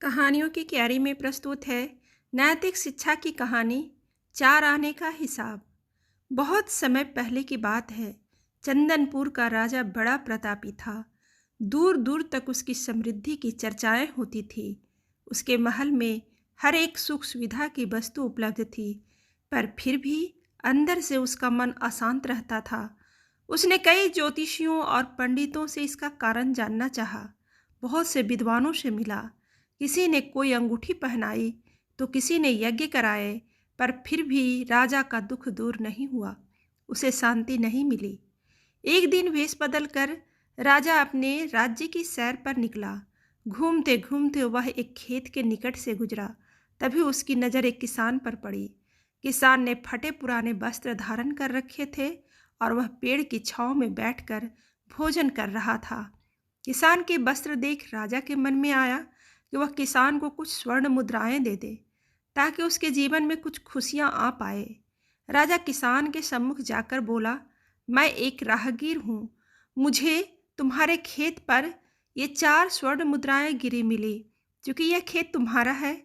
कहानियों की क्यारी में प्रस्तुत है नैतिक शिक्षा की कहानी चार आने का हिसाब। बहुत समय पहले की बात है। चंदनपुर का राजा बड़ा प्रतापी था। दूर दूर तक उसकी समृद्धि की चर्चाएं होती थी। उसके महल में हर एक सुख सुविधा की वस्तु उपलब्ध थी, पर फिर भी अंदर से उसका मन अशांत रहता था। उसने कई ज्योतिषियों और पंडितों से इसका कारण जानना चाहा। बहुत से विद्वानों से मिला। किसी ने कोई अंगूठी पहनाई तो किसी ने यज्ञ कराए, पर फिर भी राजा का दुख दूर नहीं हुआ। उसे शांति नहीं मिली। एक दिन वेश बदलकर राजा अपने राज्य की सैर पर निकला। घूमते घूमते वह एक खेत के निकट से गुजरा। तभी उसकी नज़र एक किसान पर पड़ी। किसान ने फटे पुराने वस्त्र धारण कर रखे थे और वह पेड़ की छांव में बैठकर भोजन कर रहा था। किसान के वस्त्र देख राजा के मन में आया कि वह किसान को कुछ स्वर्ण मुद्राएं दे दे, ताकि उसके जीवन में कुछ खुशियां आ पाए। राजा किसान के सम्मुख जाकर बोला, मैं एक राहगीर हूँ। मुझे तुम्हारे खेत पर ये 4 स्वर्ण मुद्राएं गिरी मिली। क्योंकि यह खेत तुम्हारा है,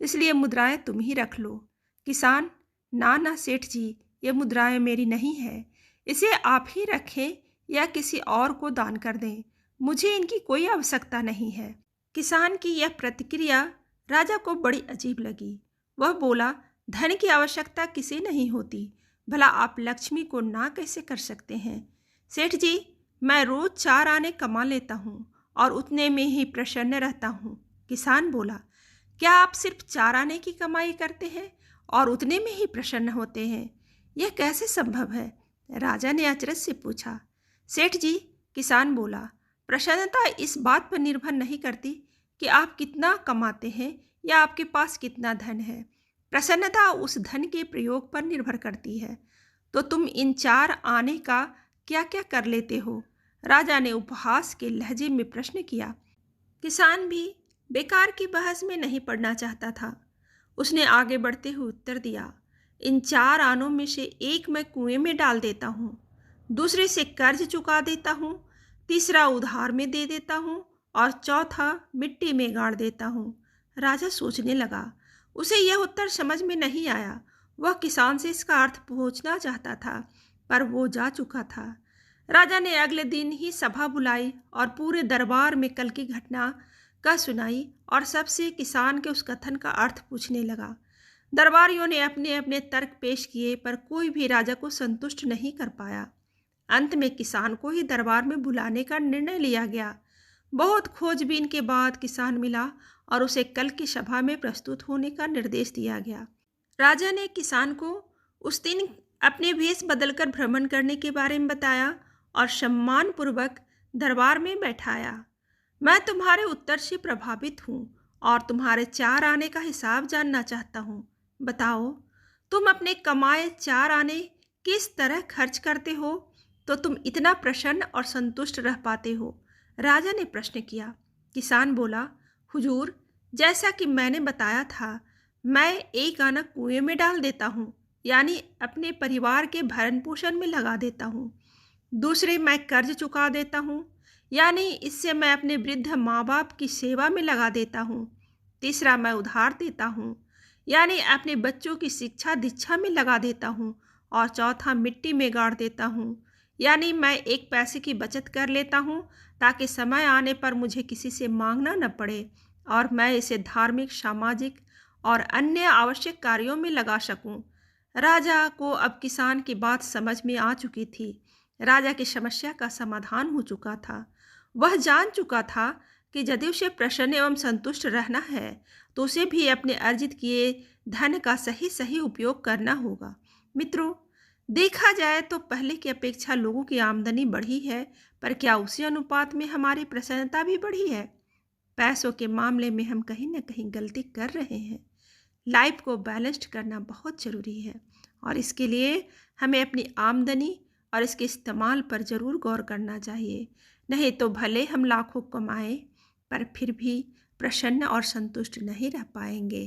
इसलिए मुद्राएं तुम ही रख लो। किसान, ना सेठ जी, ये मुद्राएं मेरी नहीं है। इसे आप ही रखें या किसी और को दान कर दें। मुझे इनकी कोई आवश्यकता नहीं है। किसान की यह प्रतिक्रिया राजा को बड़ी अजीब लगी। वह बोला, धन की आवश्यकता किसे नहीं होती, भला आप लक्ष्मी को ना कैसे कर सकते हैं? सेठ जी, मैं रोज 4 आने कमा लेता हूँ और उतने में ही प्रसन्न रहता हूँ। किसान बोला, क्या आप सिर्फ 4 आने की कमाई करते हैं और उतने में ही प्रसन्न होते हैं? यह कैसे संभव है? राजा ने अचरज से पूछा। सेठ जी, किसान बोला, प्रसन्नता इस बात पर निर्भर नहीं करती कि आप कितना कमाते हैं या आपके पास कितना धन है। प्रसन्नता उस धन के प्रयोग पर निर्भर करती है। तो तुम इन 4 आने का क्या क्या कर लेते हो? राजा ने उपहास के लहजे में प्रश्न किया। किसान भी बेकार की बहस में नहीं पड़ना चाहता था। उसने आगे बढ़ते हुए उत्तर दिया, इन 4 आनों में से एक मैं कुएं में डाल देता हूँ, दूसरे से कर्ज चुका देता हूँ, तीसरा उधार में दे देता हूँ और चौथा मिट्टी में गाड़ देता हूँ। राजा सोचने लगा। उसे यह उत्तर समझ में नहीं आया। वह किसान से इसका अर्थ पूछना चाहता था, पर वो जा चुका था। राजा ने अगले दिन ही सभा बुलाई और पूरे दरबार में कल की घटना का सुनाई और सबसे किसान के उस कथन का अर्थ पूछने लगा। दरबारियों ने अपने अपने तर्क पेश किए, पर कोई भी राजा को संतुष्ट नहीं कर पाया। अंत में किसान को ही दरबार में बुलाने का निर्णय लिया गया। बहुत खोजबीन के बाद किसान मिला और उसे कल की सभा में प्रस्तुत होने का निर्देश दिया गया। राजा ने किसान को उस दिन अपने भेष बदलकर भ्रमण करने के बारे में बताया और सम्मानपूर्वक दरबार में बैठाया। मैं तुम्हारे उत्तर से प्रभावित हूँ और तुम्हारे 4 आने का हिसाब जानना चाहता हूँ। बताओ, तुम अपने कमाए 4 आने किस तरह खर्च करते हो तो तुम इतना प्रसन्न और संतुष्ट रह पाते हो? राजा ने प्रश्न किया। किसान बोला, हुजूर, जैसा कि मैंने बताया था, मैं एक आना कुएं में डाल देता हूँ, यानी अपने परिवार के भरण पोषण में लगा देता हूँ। दूसरे, मैं कर्ज चुका देता हूँ, यानी इससे मैं अपने वृद्ध माँ बाप की सेवा में लगा देता हूँ। तीसरा, मैं उधार देता हूँ, यानी अपने बच्चों की शिक्षा दीक्षा में लगा देता हूँ। और चौथा, मिट्टी में गाड़ देता हूँ, यानी मैं एक पैसे की बचत कर लेता हूँ ताकि समय आने पर मुझे किसी से मांगना न पड़े और मैं इसे धार्मिक, सामाजिक और अन्य आवश्यक कार्यों में लगा सकूं। राजा को अब किसान की बात समझ में आ चुकी थी। राजा की समस्या का समाधान हो चुका था। वह जान चुका था कि यदि उसे प्रसन्न एवं संतुष्ट रहना है तो उसे भी अपने अर्जित किए धन का सही सही उपयोग करना होगा। मित्रों, देखा जाए तो पहले की अपेक्षा लोगों की आमदनी बढ़ी है, पर क्या उसी अनुपात में हमारी प्रसन्नता भी बढ़ी है? पैसों के मामले में हम कहीं ना कहीं गलती कर रहे हैं। लाइफ को बैलेंस्ड करना बहुत ज़रूरी है और इसके लिए हमें अपनी आमदनी और इसके इस्तेमाल पर ज़रूर गौर करना चाहिए। नहीं तो भले हम लाखों कमाएं, पर फिर भी प्रसन्न और संतुष्ट नहीं रह पाएंगे।